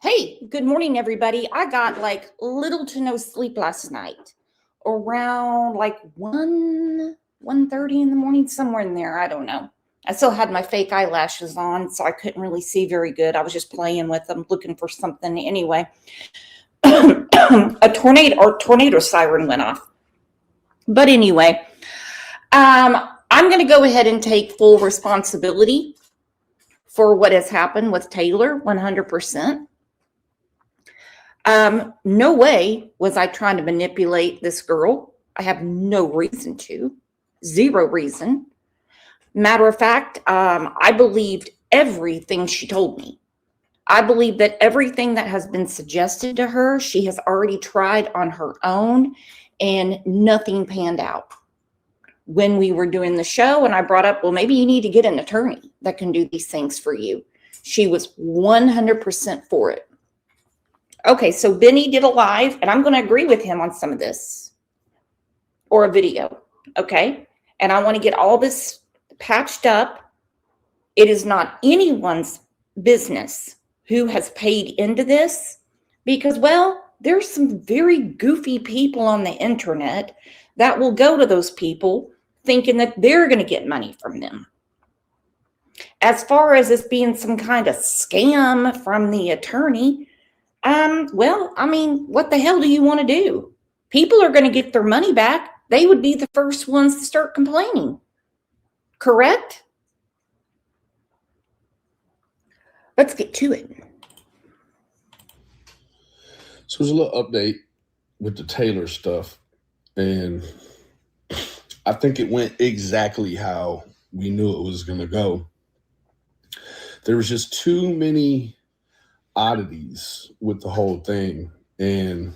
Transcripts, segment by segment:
Hey, good morning, everybody. I got like little to no sleep last night. Around like 1:30 in the morning, somewhere in there. I don't know. I still had my fake eyelashes on, so I couldn't really see very good. I was just playing with them, looking for something. Anyway, a tornado siren went off. But anyway, I'm going to go ahead and take full responsibility for what has happened with Taylor, 100%. No way was I trying to manipulate this girl. I have no reason to, zero reason. Matter of fact, I believed everything she told me. I believe that everything that has been suggested to her, she has already tried on her own, and nothing panned out. When we were doing the show and I brought up, well, maybe you need to get an attorney that can do these things for you, she was 100% for it. Okay, so Benny did a live, and I'm going to agree with him on some of this, or a video, okay? And I want to get all this patched up. It is not anyone's business who has paid into this because, well, there's some very goofy people on the internet that will go to those people thinking that they're going to get money from them. As far as this being some kind of scam from the attorney, well, I mean, what the hell do you want to do? People are going to get their money back. They would be the first ones to start complaining. Correct? Let's get to it. So there's a little update with the Taylor stuff, and I think it went exactly how we knew it was going to go. There was just too many oddities with the whole thing. And,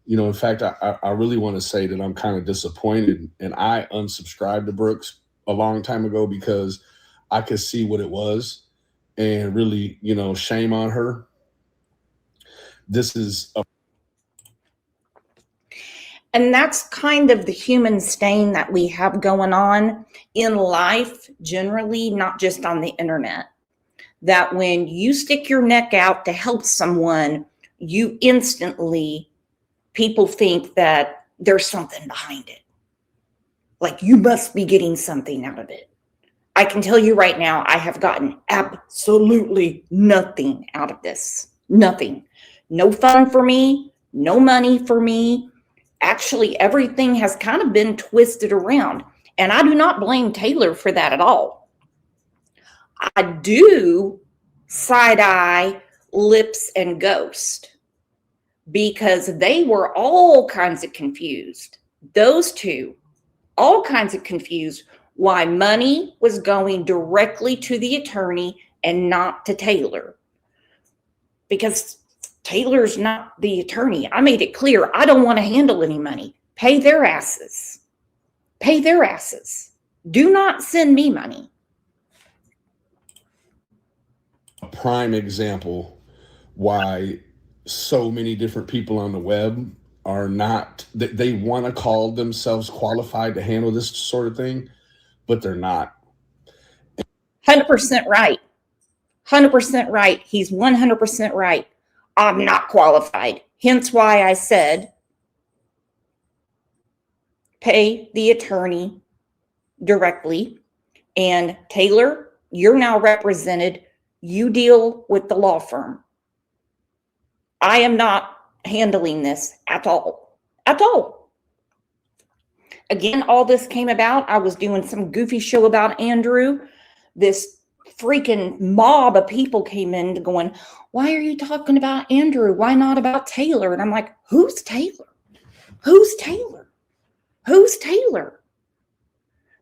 in fact, I really want to say that I'm kind of disappointed. And I unsubscribed to Brooks a long time ago because I could see what it was and really, shame on her. This is And that's kind of the human stain that we have going on in life generally, not just on the internet. That when you stick your neck out to help someone, you instantly, people think that there's something behind it. Like you must be getting something out of it. I can tell you right now, I have gotten absolutely nothing out of this. Nothing. No fun for me, no money for me. Actually, everything has kind of been twisted around. And I do not blame Taylor for that at all. I do side eye Lips and Ghost because they were all kinds of confused. Those two, all kinds of confused why money was going directly to the attorney and not to Taylor. Because Taylor's not the attorney. I made it clear I don't want to handle any money. Pay their asses. Pay their asses. Do not send me money. a prime example why so many different people on the web are not, they want to call themselves qualified to handle this sort of thing, but they're not. 100% right. 100% right. He's 100% right. I'm not qualified. Hence why I said pay the attorney directly. And Taylor, you're now represented. You deal with the law firm. I am not handling this at all. At all. Again, all this came about. I was doing some goofy show about Andrew. This freaking mob of people came in going, why are you talking about Andrew? Why not about Taylor? And I'm like, who's Taylor? Who's Taylor? Who's Taylor?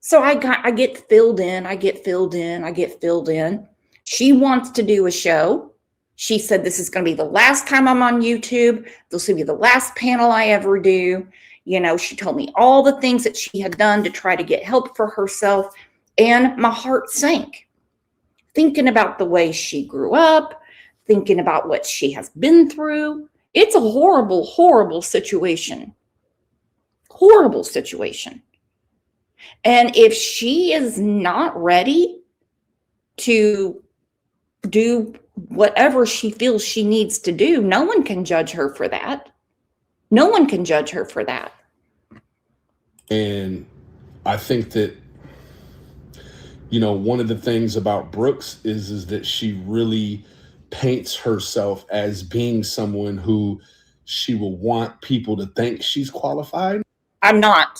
So I get filled in. She wants to do a show. She said, this is going to be the last time I'm on YouTube. This will be the last panel I ever do. She told me all the things that she had done to try to get help for herself. And my heart sank. Thinking about the way she grew up, thinking about what she has been through. It's a horrible, horrible situation. Horrible situation. And if she is not ready to do whatever she feels she needs to do. No one can judge her for that. No one can judge her for that. And I think that, one of the things about Brooks is that she really paints herself as being someone who she will want people to think she's qualified. I'm not.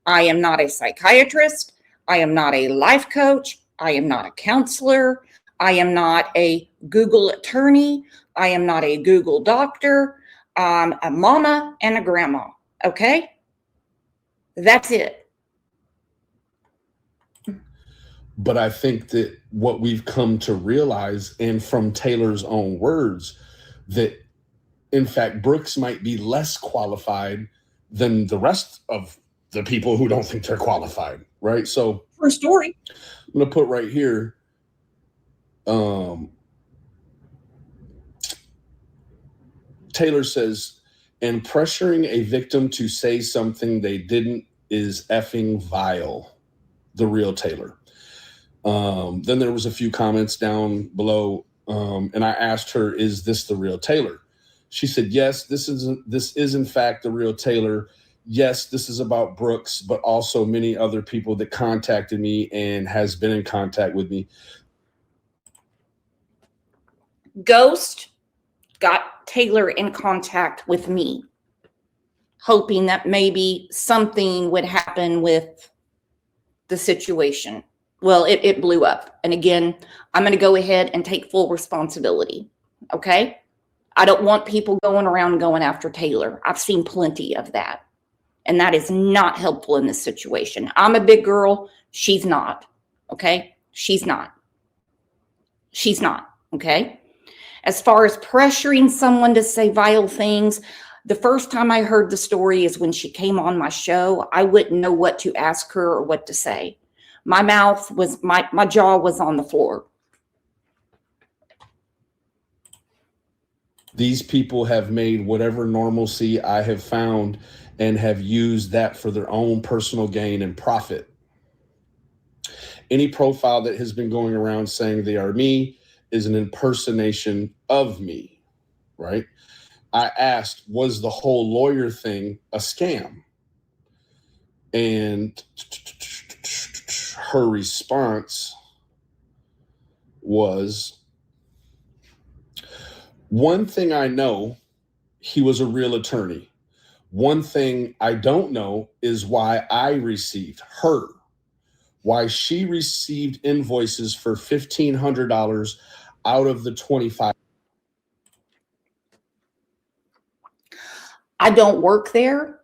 I am not a psychiatrist. I am not a life coach. I am not a counselor. I am not a Google attorney. I am not a Google doctor. I'm a mama and a grandma. Okay? That's it. But I think that what we've come to realize, and from Taylor's own words, that in fact, Brooks might be less qualified than the rest of the people who don't think they're qualified, right? So, True story. I'm going to put right here, Taylor says, and pressuring a victim to say something they didn't is effing vile. The real Taylor. Then there was a few comments down below, and I asked her, is this the real Taylor? She said, yes, this is in fact the real Taylor. Yes, this is about Brooks, but also many other people that contacted me and has been in contact with me. Ghost got Taylor in contact with me, hoping that maybe something would happen with the situation. Well, it blew up. And again, I'm going to go ahead and take full responsibility. Okay? I don't want people going around going after Taylor. I've seen plenty of that. And that is not helpful in this situation. I'm a big girl. She's not. Okay? She's not. She's not. Okay? As far as pressuring someone to say vile things, the first time I heard the story is when she came on my show. I wouldn't know what to ask her or what to say. My mouth was, my jaw was on the floor. These people have made whatever normalcy I have found and have used that for their own personal gain and profit. Any profile that has been going around saying they are me is an impersonation of me, right? I asked, was the whole lawyer thing a scam? And her response was, one thing I know, he was a real attorney. One thing I don't know is why I received her, why she received invoices for $1,500 out of the $25. I don't work there,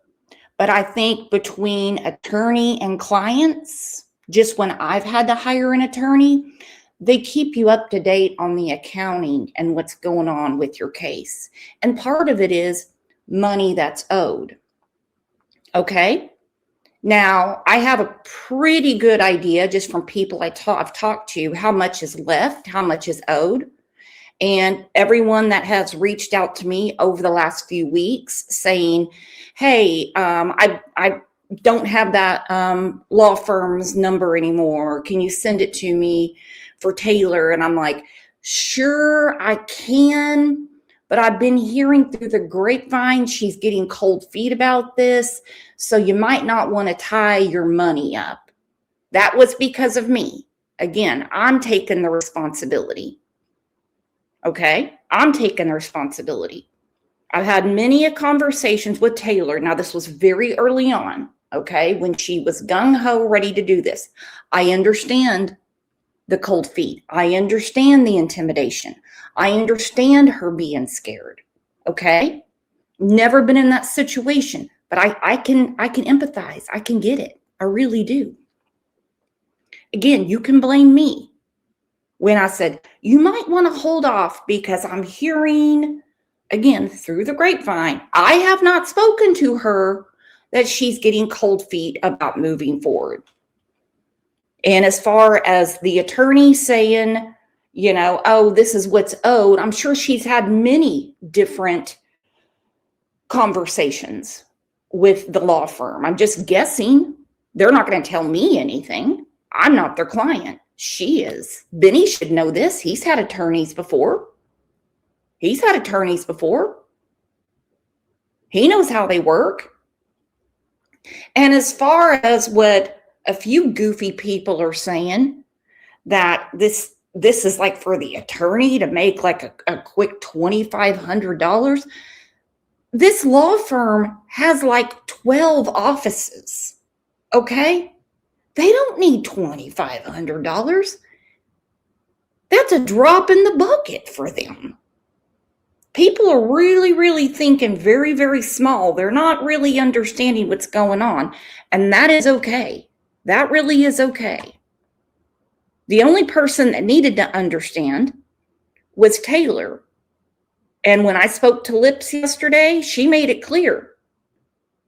but I think between attorney and clients, just when I've had to hire an attorney, they keep you up to date on the accounting and what's going on with your case. And part of it is money that's owed. Okay? Now, I have a pretty good idea just from people I've talked to how much is left, how much is owed. And everyone that has reached out to me over the last few weeks saying, hey, I don't have that law firm's number anymore. Can you send it to me for Taylor? And I'm like, sure, I can. But I've been hearing through the grapevine she's getting cold feet about this. So you might not want to tie your money up. That was because of me. Again, I'm taking the responsibility. Okay? I'm taking the responsibility. I've had many conversations with Taylor. Now, this was very early on, okay, when she was gung-ho ready to do this. I understand the cold feet. I understand the intimidation. I understand her being scared, okay? Never been in that situation, but I can empathize. I can get it. I really do. Again, you can blame me. When I said, you might want to hold off because I'm hearing, again, through the grapevine, I have not spoken to her that she's getting cold feet about moving forward. And as far as the attorney saying, oh, this is what's owed, I'm sure she's had many different conversations with the law firm. I'm just guessing. They're not going to tell me anything. I'm not their client. She is. Benny should know this. He's had attorneys before. He's had attorneys before. He knows how they work. And as far as what a few goofy people are saying, that this is like for the attorney to make like a quick $2,500. This law firm has like 12 offices. Okay? They don't need $2,500. That's a drop in the bucket for them. People are really, really thinking very, very small. They're not really understanding what's going on. And that is okay. That really is okay. The only person that needed to understand was Taylor. And when I spoke to Lips yesterday, she made it clear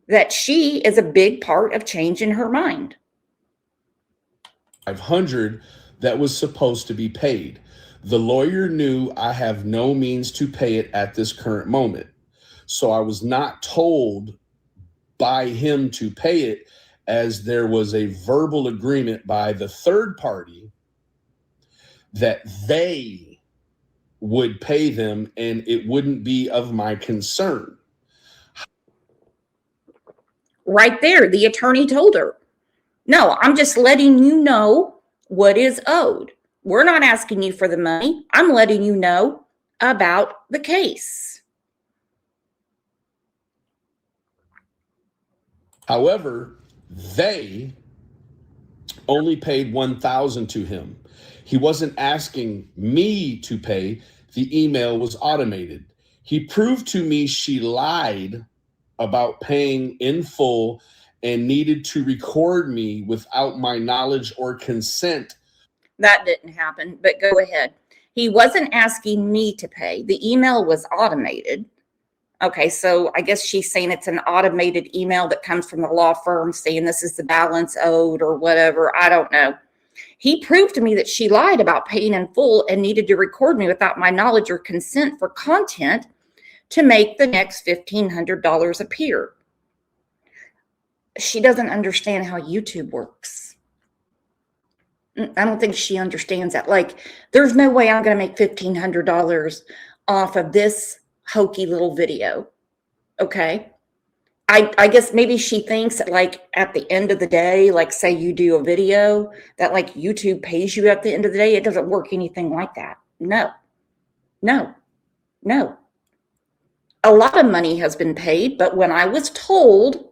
that she is a big part of changing her mind. 500 that was supposed to be paid. The lawyer knew I have no means to pay it at this current moment. So I was not told by him to pay it, as there was a verbal agreement by the third party that they would pay them and it wouldn't be of my concern. Right there, the attorney told her, no, I'm just letting you know what is owed. We're not asking you for the money. I'm letting you know about the case. However, they only paid $1,000 to him. He wasn't asking me to pay. The email was automated. He proved to me she lied about paying in full and needed to record me without my knowledge or consent. That didn't happen, but go ahead. He wasn't asking me to pay. The email was automated. Okay, so I guess she's saying it's an automated email that comes from the law firm saying this is the balance owed or whatever. I don't know. He proved to me that she lied about paying in full and needed to record me without my knowledge or consent for content to make the next $1,500 appear. She doesn't understand how YouTube works. I don't think she understands that. Like, there's no way I'm going to make $1,500 off of this hokey little video. Okay. I guess maybe she thinks that, like, at the end of the day, like, say you do a video, that like YouTube pays you at the end of the day. It doesn't work anything like that. No. A lot of money has been paid, but when I was told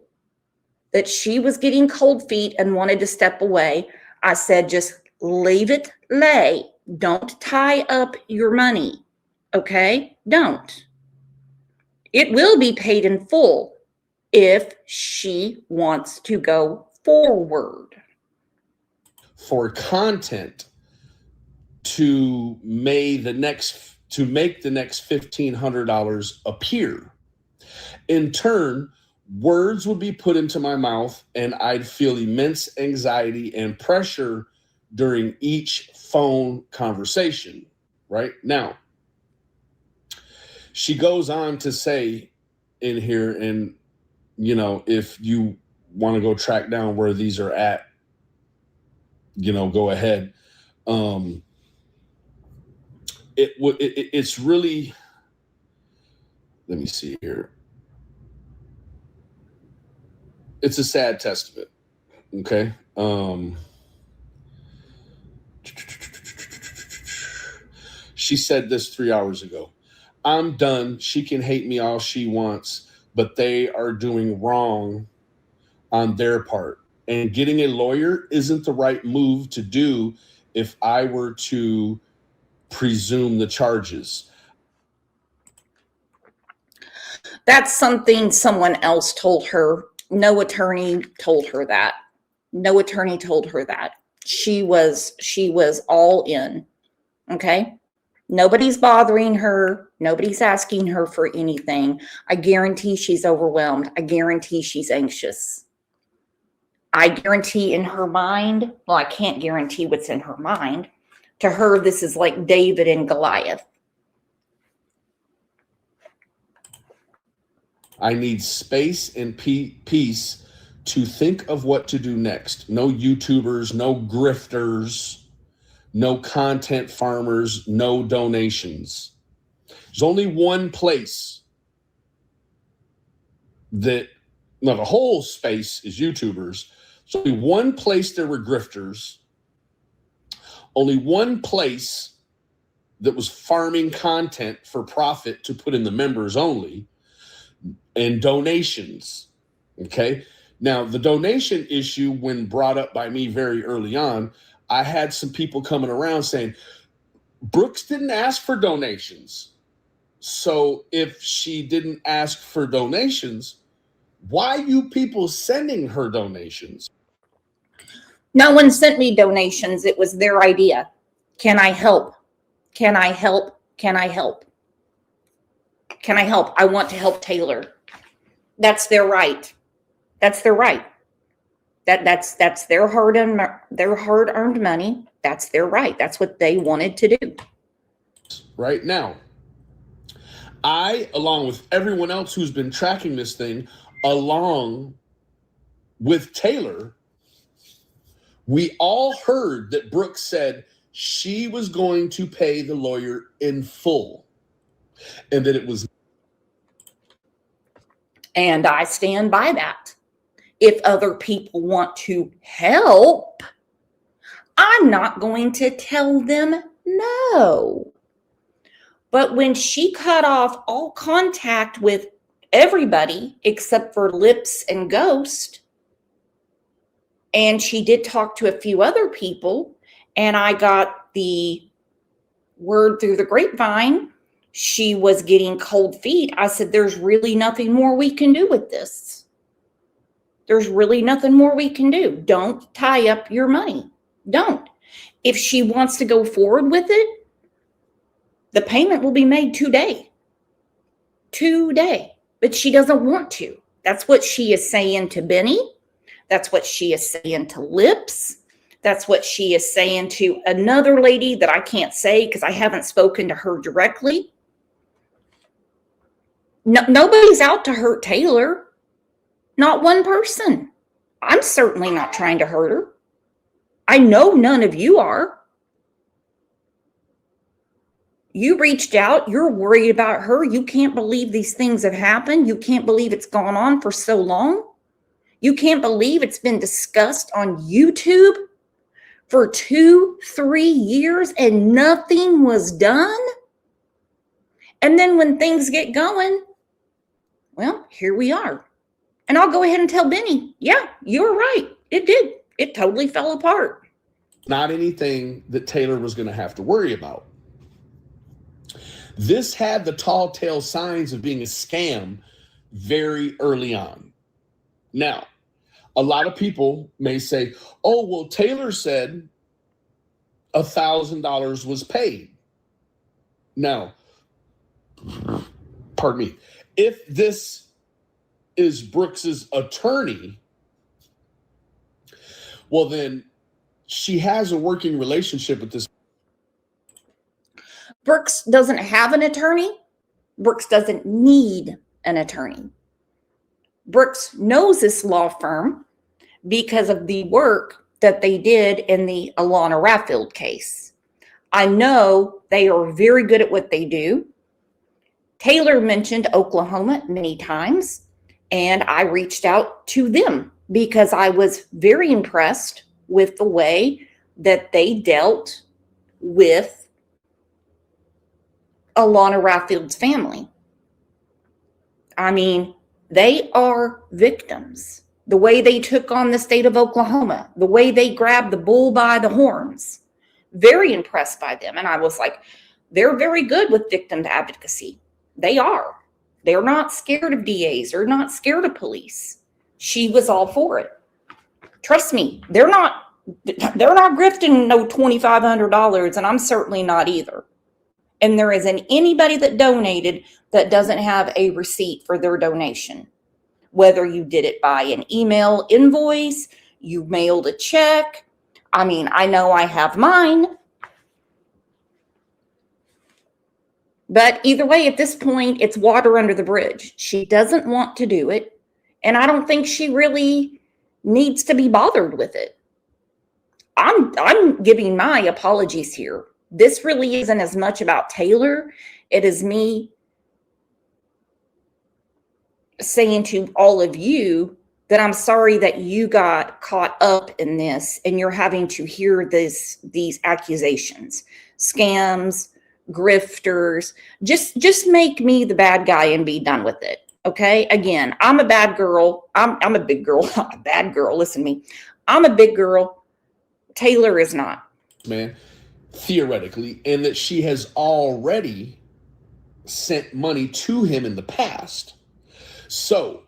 that she was getting cold feet and wanted to step away, I said, just leave it lay. Don't tie up your money. Okay? Don't. It will be paid in full if she wants to go forward. For content to make the next $1,500 appear. In turn, words would be put into my mouth and I'd feel immense anxiety and pressure during each phone conversation. Right now, she goes on to say in here, and you know, if you want to go track down where these are at, you know, go ahead. It's really, let me see here. It's a sad testament. Okay. She said this 3 hours ago. I'm done. She can hate me all she wants, but they are doing wrong on their part. And getting a lawyer isn't the right move to do if I were to presume the charges. That's something someone else told her. No attorney told her that. No attorney told her that. She was all in. Okay? Nobody's bothering her. Nobody's asking her for anything. I guarantee she's overwhelmed. I guarantee she's anxious. I guarantee in her mind, well, I can't guarantee what's in her mind. To her, this is like David and Goliath. I need space and peace to think of what to do next. No YouTubers, no grifters, no content farmers, no donations. There's only one place that, now the whole space is YouTubers. There's only one place there were grifters, only one place that was farming content for profit to put in the members only, and donations. Okay. Now, the donation issue, when brought up by me very early on, I had some people coming around saying, Brooks didn't ask for donations. So if she didn't ask for donations, why you people sending her donations? No one sent me donations. It was their idea. Can I help? Can I help? Can I help? Can I help? I want to help Taylor. That's their right. That's their right. That's their hard-earned money. That's their right. That's what they wanted to do. Right now, I, along with everyone else who's been tracking this thing, along with Taylor, we all heard that Brooks said she was going to pay the lawyer in full, and that it was. And I stand by that. If other people want to help, I'm not going to tell them no. But when she cut off all contact with everybody except for Lips and Ghost, and she did talk to a few other people, and I got the word through the grapevine she was getting cold feet, I said, there's really nothing more we can do with this. There's really nothing more we can do. Don't tie up your money. Don't. If she wants to go forward with it, the payment will be made today. Today. But she doesn't want to. That's what she is saying to Benny. That's what she is saying to Lips. That's what she is saying to another lady that I can't say because I haven't spoken to her directly. No, nobody's out to hurt Taylor. Not one person. I'm certainly not trying to hurt her. I know none of you are. You reached out. You're worried about her. You can't believe these things have happened. You can't believe it's gone on for so long. You can't believe it's been discussed on YouTube for 2-3 years and nothing was done. And then when things get going, well, here we are. And I'll go ahead and tell Benny, yeah, you're right. It did. It totally fell apart. Not anything that Taylor was going to have to worry about. This had the tall tale signs of being a scam very early on. Now, a lot of people may say, oh, well, Taylor said $1,000 was paid. Now, pardon me, if this is Brooks's attorney, well, then she has a working relationship with this. Brooks doesn't have an attorney. Brooks doesn't need an attorney. Brooks knows this law firm because of the work that they did in the Alana Raffield case. I know they are very good at what they do. Taylor mentioned Oklahoma many times, and I reached out to them because I was very impressed with the way that they dealt with Alana Raffield's family. I mean, they are victims. The way they took on the state of Oklahoma, the way they grabbed the bull by the horns, very impressed by them. And I was like, they're very good with victim advocacy. They are. They're not scared of DAs. They're not scared of police. She was all for it. Trust me, they're not grifting no $2,500, and I'm certainly not either. And there isn't anybody that donated that doesn't have a receipt for their donation. Whether you did it by an email invoice, you mailed a check. I mean, I know I have mine. But either way, at this point, it's water under the bridge. She doesn't want to do it. And I don't think she really needs to be bothered with it. I'm giving my apologies here. This really isn't as much about Taylor. It is me saying to all of you that I'm sorry that you got caught up in this and you're having to hear these accusations, scams, grifters. Just make me the bad guy and be done with it. Okay? Again, I'm a bad girl. I'm a big girl, not a bad girl. Listen to me. I'm a big girl. Taylor is not. Man, theoretically, and that she has already sent money to him in the past. So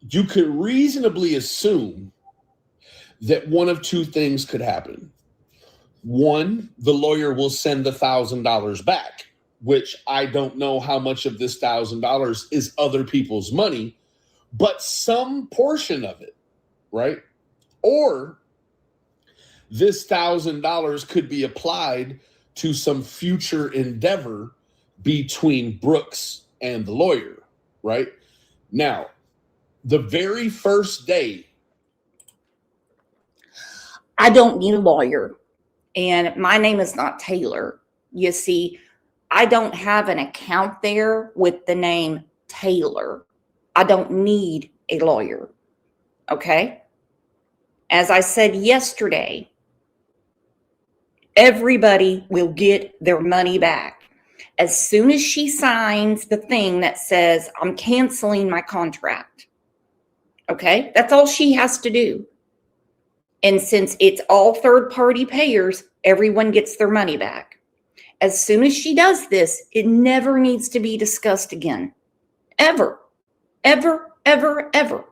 you could reasonably assume that one of two things could happen. One, the lawyer will send the $1,000 back, which I don't know how much of this $1,000 is other people's money, but some portion of it, right? Or this $1,000 could be applied to some future endeavor between Brooks and the lawyer, right? Now, the very first day. I don't need a lawyer. And my name is not Taylor. You see, I don't have an account there with the name Taylor. I don't need a lawyer. Okay? As I said yesterday, everybody will get their money back. As soon as she signs the thing that says, I'm canceling my contract. Okay? That's all she has to do. And since it's all third-party payers, everyone gets their money back. As soon as she does this, it never needs to be discussed again. Ever. Ever, ever, ever.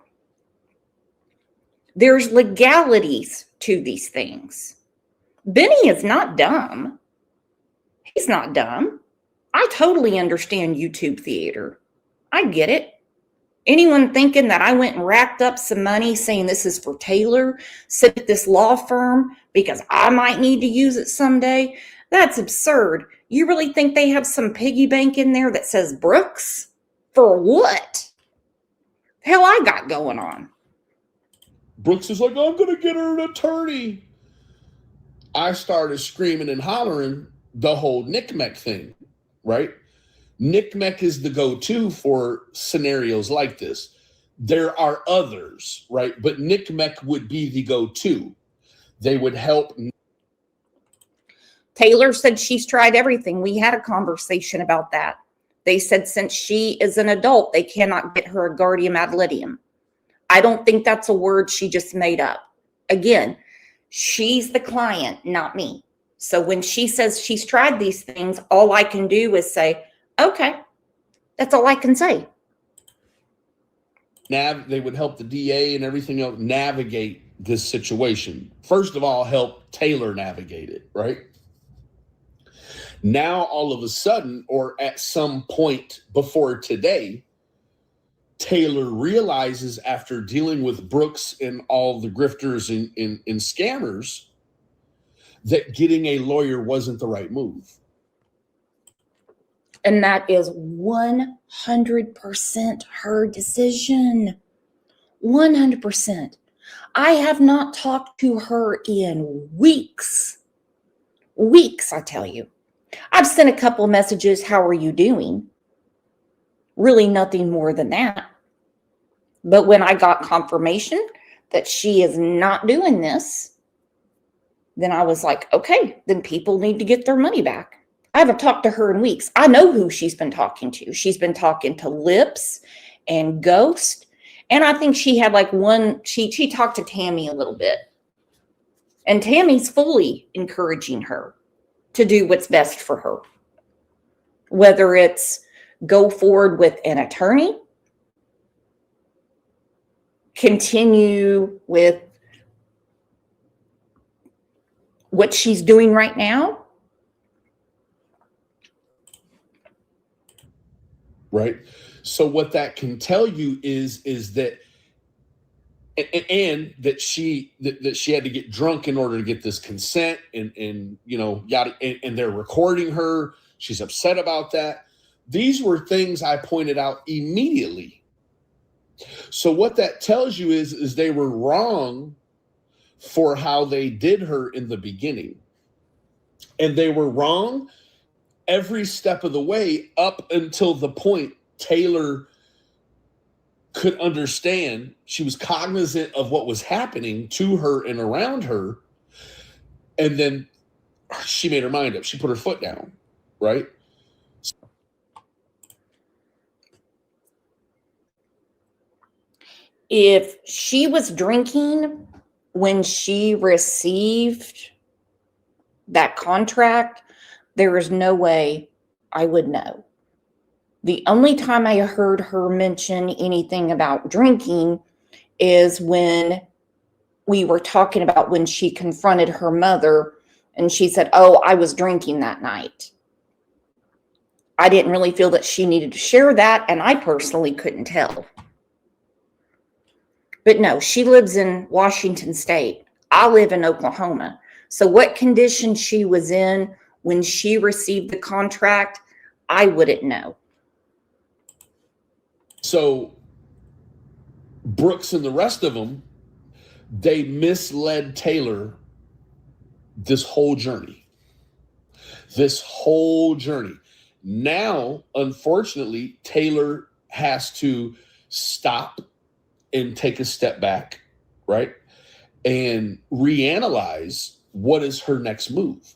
There's legalities to these things. Benny is not dumb. He's not dumb. I totally understand YouTube theater. I get it. Anyone thinking that I went and racked up some money saying this is for Taylor, sit at this law firm because I might need to use it someday, that's absurd. You really think they have some piggy bank in there that says Brooks? For what? Hell, I got going on. Brooks is like, I'm going to get her an attorney. I started screaming and hollering the whole NCMEC thing, right? NCMEC is the go-to for scenarios like this. There are others, right? But NCMEC would be the go-to. They would help. Taylor said she's tried everything. We had a conversation about that. They said since she is an adult, they cannot get her a guardian ad litem. I don't think that's a word she just made up. Again, she's the client, not me. So when she says she's tried these things, all I can do is say, okay, that's all I can say. They would help the DA and everything else navigate this situation. First of all, help Taylor navigate it, right? Now, all of a sudden, or at some point before today, Taylor realizes after dealing with Brooks and all the grifters and scammers that getting a lawyer wasn't the right move. And that is 100% her decision. 100%. I have not talked to her in weeks. Weeks, I tell you. I've sent a couple messages, how are you doing? Really nothing more than that. But when I got confirmation that she is not doing this, then I was like, okay, then people need to get their money back. I haven't talked to her in weeks. I know who she's been talking to. She's been talking to Lips and Ghost. And I think she had like she talked to Tammy a little bit. And Tammy's fully encouraging her to do what's best for her. Whether it's go forward with an attorney, continue with what she's doing right now. Right. So what that can tell you is that, and that she had to get drunk in order to get this consent, and you know, yada, and they're recording her. She's upset about that. These were things I pointed out immediately. So what that tells you is they were wrong for how they did her in the beginning. And they were wrong every step of the way up until the point Taylor could understand. She was cognizant of what was happening to her and around her. And then she made her mind up. She put her foot down, right? If she was drinking when she received that contract, there is no way I would know. The only time I heard her mention anything about drinking is when we were talking about when she confronted her mother and she said, "Oh, I was drinking that night." I didn't really feel that she needed to share that, and I personally couldn't tell. But no, she lives in Washington State. I live in Oklahoma. So what condition she was in when she received the contract, I wouldn't know. So Brooks and the rest of them, they misled Taylor this whole journey. Now, unfortunately, Taylor has to stop and take a step back, right? And reanalyze what is her next move.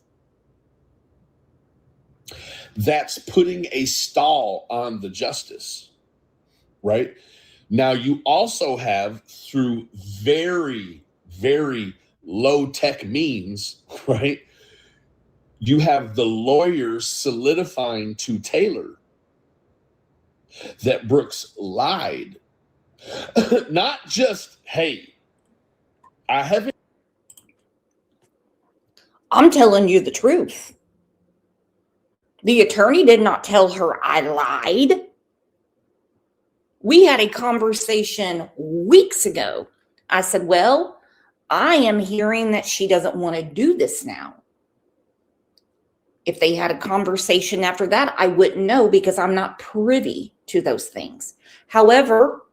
That's putting a stall on the justice, right? Now, you also have, through very, very low-tech means, right? You have the lawyers solidifying to Taylor that Brooks lied. Not just, hey, I haven't. I'm telling you the truth. The attorney did not tell her I lied. We had a conversation weeks ago. I said, well, I am hearing that she doesn't want to do this now. If they had a conversation after that, I wouldn't know because I'm not privy to those things. However,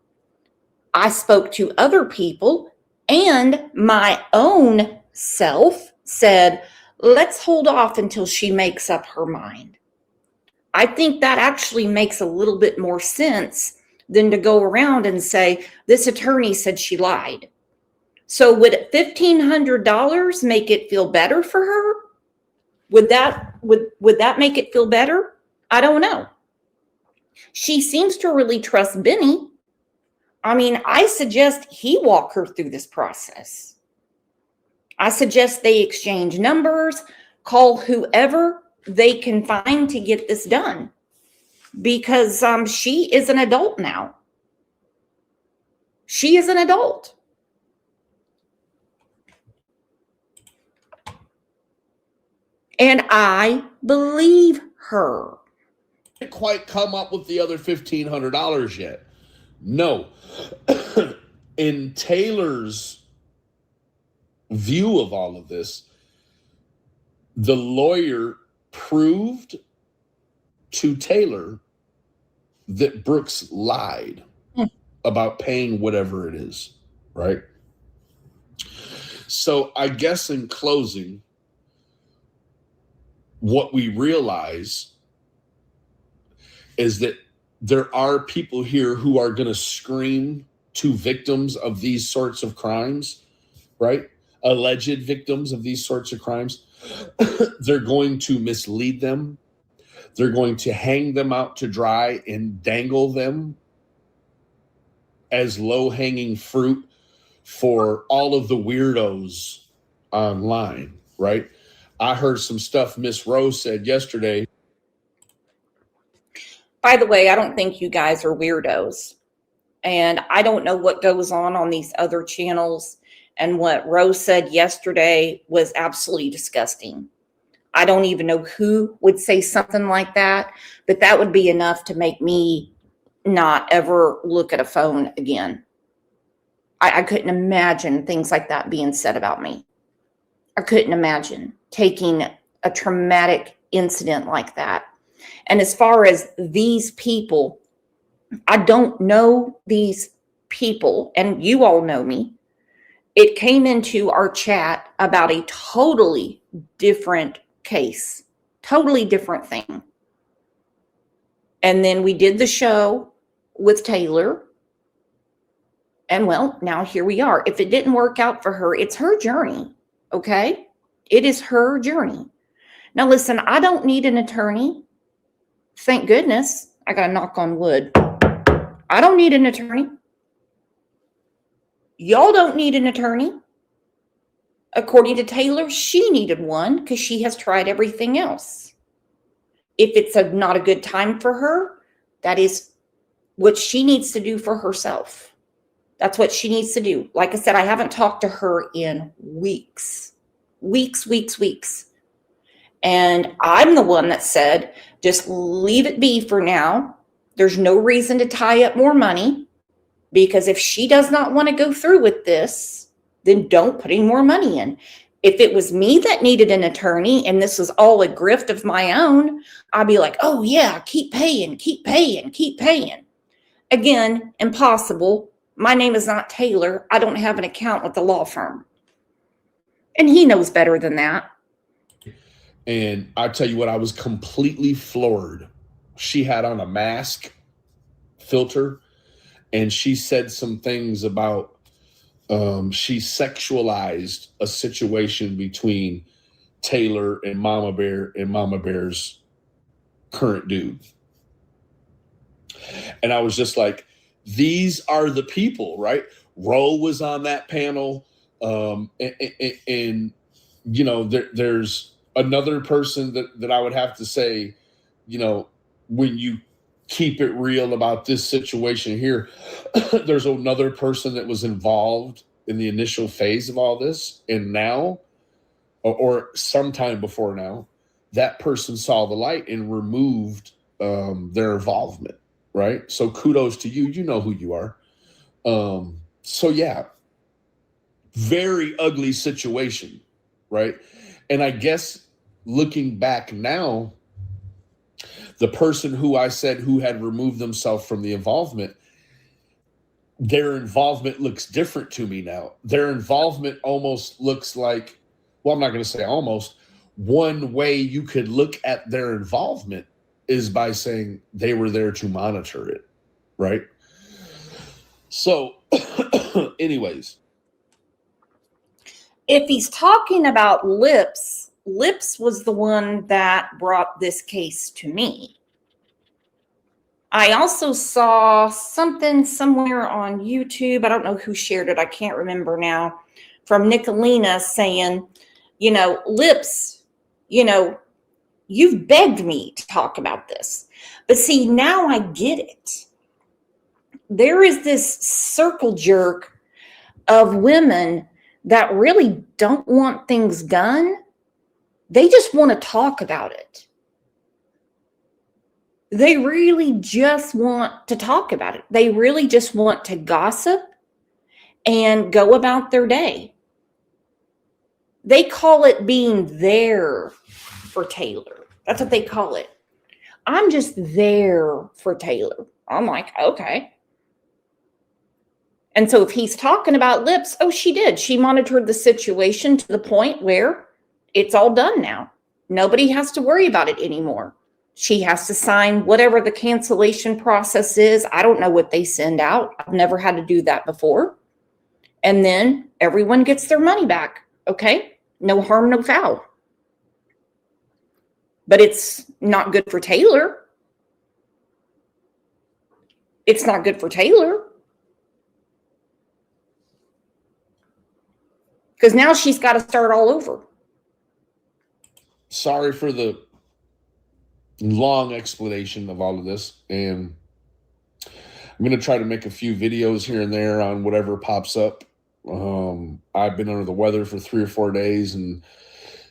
I spoke to other people and my own self said, let's hold off until she makes up her mind. I think that actually makes a little bit more sense than to go around and say, this attorney said she lied. So would $1,500 make it feel better for her? Would that make it feel better? I don't know. She seems to really trust Benny. I mean, I suggest he walk her through this process. I suggest they exchange numbers, call whoever they can find to get this done. Because she is an adult now. She is an adult. And I believe her. Can't quite come up with the other $1,500 yet. No. In Taylor's view of all of this, the lawyer proved to Taylor that Brooks lied about paying whatever it is, right? So I guess in closing, what we realize is that there are people here who are going to scream to victims of these sorts of crimes, right? Alleged victims of these sorts of crimes. They're going to mislead them. They're going to hang them out to dry and dangle them as low-hanging fruit for all of the weirdos online, right? I heard some stuff Miss Rose said yesterday. By the way, I don't think you guys are weirdos. And I don't know what goes on these other channels. And what Rose said yesterday was absolutely disgusting. I don't even know who would say something like that, but that would be enough to make me not ever look at a phone again. I couldn't imagine things like that being said about me. I couldn't imagine taking a traumatic incident like that. And as far as these people, I don't know these people, and you all know me. it came into our chat about a totally different case, totally different thing. And then we did the show with Taylor. And well, now here we are. If it didn't work out for her, it's her journey. Okay? It is her journey. Now listen, I don't need an attorney. Thank goodness. I got to knock on wood. I don't need an attorney. Y'all don't need an attorney. According to Taylor, she needed one because she has tried everything else. If it's not a good time for her, that is what she needs to do for herself. That's what she needs to do. Like I said, I haven't talked to her in weeks. Weeks. And I'm the one that said, just leave it be for now. There's no reason to tie up more money, because if she does not want to go through with this, then don't put any more money in. If it was me that needed an attorney and this was all a grift of my own, I'd be like, oh yeah, keep paying. Again, impossible. My name is not Taylor. I don't have an account with the law firm. And he knows better than that. And I tell you what, I was completely floored. She had on a mask filter, and she said some things about she sexualized a situation between Taylor and Mama Bear and Mama Bear's current dude. And I was just like, these are the people, right? Roe was on that panel. And you know, there's another person that I would have to say, you know, when you keep it real about this situation here, there's another person that was involved in the initial phase of all this. And now, or sometime before now, that person saw the light and removed their involvement, right? So kudos to you. You know who you are. So yeah, very ugly situation, right? And I guess looking back now, the person who I said who had removed themselves from the involvement, their involvement looks different to me now. Their involvement almost looks like, well, I'm not going to say almost. One way you could look at their involvement is by saying they were there to monitor it, right? So, anyways. If he's talking about Lips was the one that brought this case to me. I also saw something somewhere on YouTube. I don't know who shared it. I can't remember now. From Nicolina saying, you know, Lips, you know, you've begged me to talk about this. But see, now I get it. There is this circle jerk of women that really don't want things done. They just want to talk about it. They really just want to talk about it. They really just want to gossip and go about their day. They call it being there for Taylor. That's what they call it. I'm just there for Taylor. I'm like, okay. And so if he's talking about Lips, oh, she did. She monitored the situation to the point where it's all done now. Nobody has to worry about it anymore. She has to sign whatever the cancellation process is. I don't know what they send out. I've never had to do that before. And then everyone gets their money back. Okay? No harm, no foul. But it's not good for Taylor. It's not good for Taylor. Because now she's got to start all over. Sorry for the long explanation of all of this. And I'm going to try to make a few videos here and there on whatever pops up. I've been under the weather for 3 or 4 days and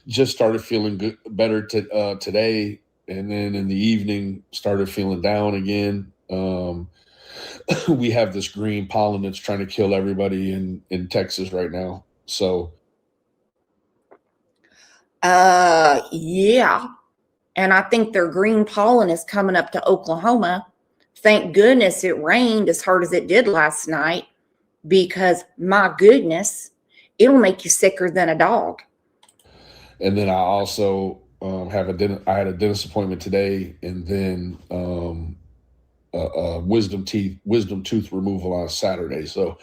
just started feeling better today. And then in the evening, started feeling down again. We have this green pollen that's trying to kill everybody in Texas right now. So. Yeah. And I think their green pollen is coming up to Oklahoma. Thank goodness it rained as hard as it did last night, because my goodness, it'll make you sicker than a dog. And then I also I had a dentist appointment today, and then wisdom tooth removal on Saturday. So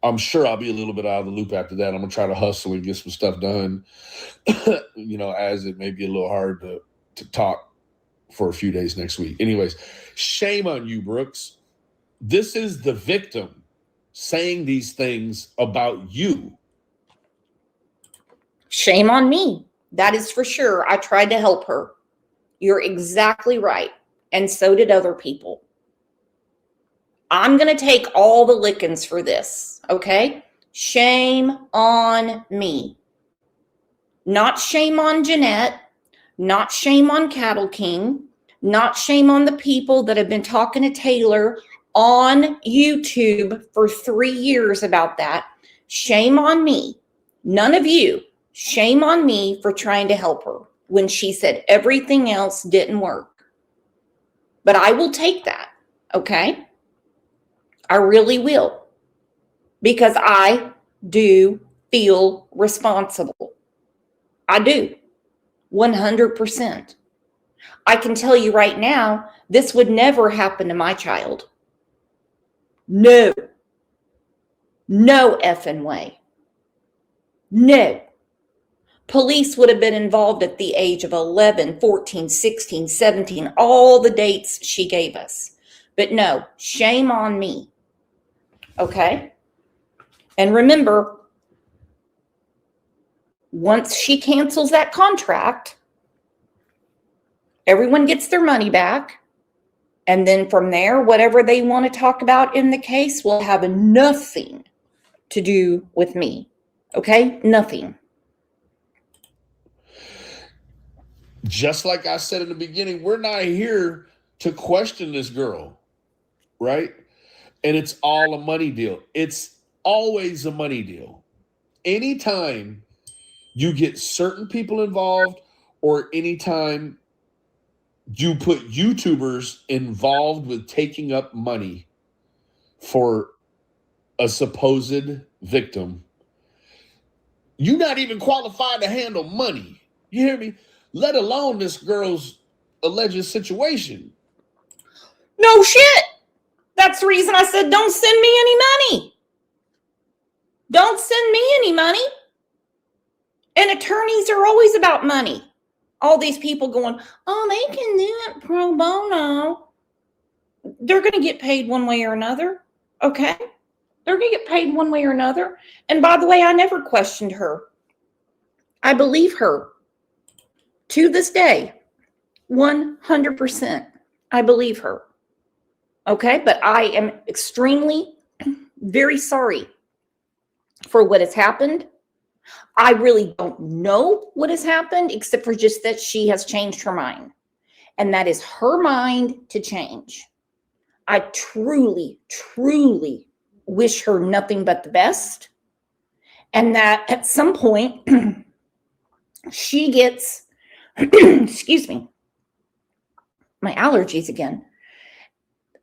I'm sure I'll be a little bit out of the loop after that. I'm gonna try to hustle and get some stuff done. As it may be a little hard to talk for a few days next week. Anyways, shame on you, Brooks. This is the victim saying these things about you. Shame on me. That is for sure. I tried to help her. You're exactly right. And so did other people. I'm going to take all the lickings for this, okay? Shame on me. Not shame on Jeanette. Not shame on Cattle King. Not shame on the people that have been talking to Taylor on YouTube for 3 years about that. Shame on me. None of you. Shame on me for trying to help her when she said everything else didn't work. But I will take that, okay? I really will. Because I do feel responsible. I do. 100%. I can tell you right now, this would never happen to my child. No. No effing way. No. Police would have been involved at the age of 11, 14, 16, 17, all the dates she gave us. But no, shame on me. Okay? And remember, once she cancels that contract, everyone gets their money back. And then from there, whatever they want to talk about in the case will have nothing to do with me. Okay? Nothing. Just like I said in the beginning, we're not here to question this girl, right? And it's all a money deal. It's always a money deal. Anytime you get certain people involved, or anytime you put YouTubers involved with taking up money for a supposed victim, you're not even qualified to handle money. You hear me? Let alone this girl's alleged situation. No shit. That's the reason I said don't send me any money. Don't send me any money. And attorneys are always about money. All these people going, oh, they can do it pro bono. They're going to get paid one way or another. Okay? They're going to get paid one way or another. And by the way, I never questioned her. I believe her. To this day, 100%, I believe her. Okay, but I am extremely, very sorry for what has happened. I really don't know what has happened, except for just that she has changed her mind. And that is her mind to change. I truly, truly wish her nothing but the best. And that at some point, she gets... excuse me, my allergies again.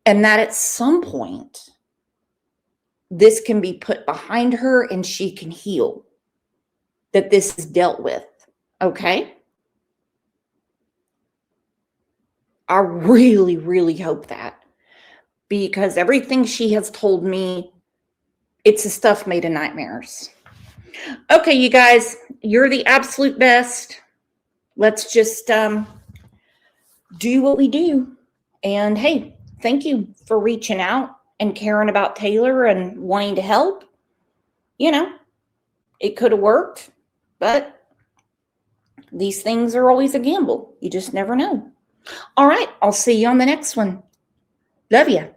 And that at some point, this can be put behind her and she can heal. That this is dealt with. Okay? I really, really hope that. Because everything she has told me, it's the stuff made of nightmares. Okay, you guys, you're the absolute best. Let's just do what we do. And hey, thank you for reaching out and caring about Taylor and wanting to help. You know, it could have worked, but these things are always a gamble. You just never know. All right, I'll see you on the next one. Love you.